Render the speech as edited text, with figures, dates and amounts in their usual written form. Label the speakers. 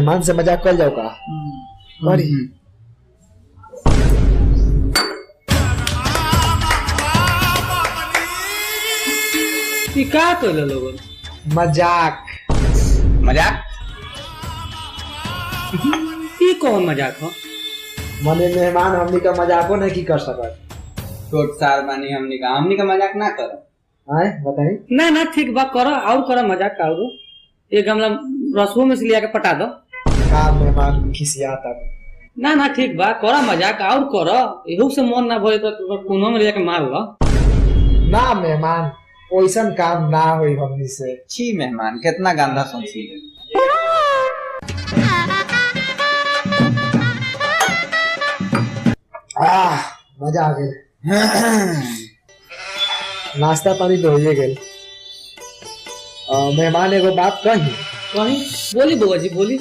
Speaker 1: मेहमान से मजाक कर जाओ का करी।
Speaker 2: ई का कइले लोगन?
Speaker 1: मजाक
Speaker 3: मजाक
Speaker 2: ई कौन मजाक ह?
Speaker 1: मने मेहमान हमनी का मजाको नहीं की कर सकत।
Speaker 3: छोट सार बानी हमनी का मजाक ना करो।
Speaker 1: आए बताई
Speaker 2: ना ठीक बा, करो और करो मजाक का और एक गमला रसों में से लिया के पटा दो।
Speaker 1: का मेहमान खिसियाता।
Speaker 2: ना ठीक बा, करो मजाक और करो, एहू से मन ना भरे तो कोनो में लिया के मार लो।
Speaker 1: ना मेहमान ओइसन काम ना होई हमनी से।
Speaker 3: छी मेहमान कितना गंदा सोची है।
Speaker 1: मजा आ गई। नाश्ता पानी तो होइए गेल। मेहमान एगो बात कही।
Speaker 2: कहीं बोली बुआ जी बोली।